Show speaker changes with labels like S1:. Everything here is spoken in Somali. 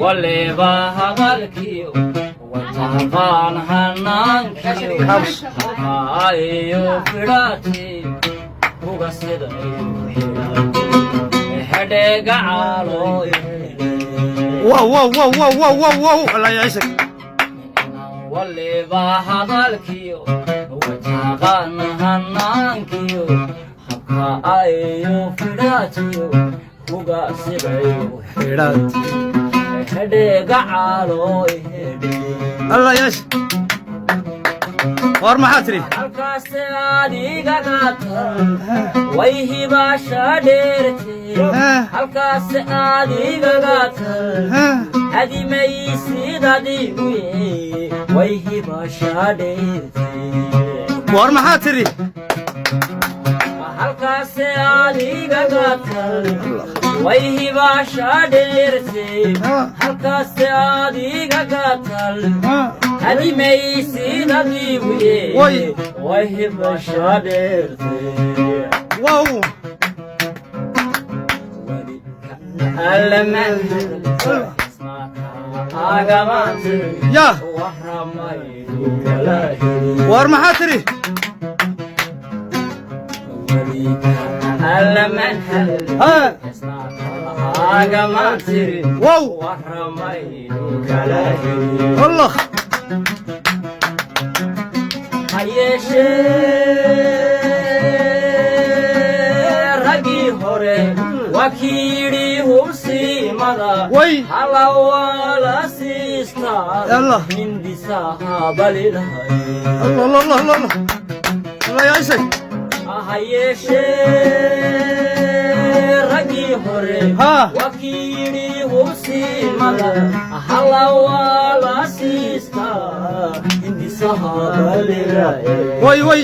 S1: واللي بهذا الكيو وتهقان هنان كيو هايو فراتي وقصد هدق عالو
S2: واو واو واو واو واو واو واو الله يعيشك.
S1: واللي بهذا الكيو وتهقان هنان كيو هايو فراتي وقصد
S2: فراتي
S1: هدق عالو
S2: الله يعيشك. war maxaa tiri
S1: halkaas adiga qaatan way hibasha dheertay halkaas adiga qaatan hadimay sidadi way hibasha dheertay
S2: war maxaa tiri
S1: halkaas adiga qaatan way hibasha dheertay halkaas adiga qaatan هذه ميسين هذه ويه ويه بشادر
S2: واو
S1: ألمن أجمعت
S2: يا
S1: وحرمي
S2: war maxaa tiri
S1: ألمن أجمعت
S2: واو
S1: وحرمي
S2: الله
S1: hayeshe ragi hore wakiri hursimada
S2: way
S1: halawala sista
S2: Allah
S1: hindi sahabalilhay
S2: Allah Allah Allah Allah Allah يعيشك.
S1: hayeshe ragi hore wakiri hursimada halawala sista hindi sahabalilhay
S2: way way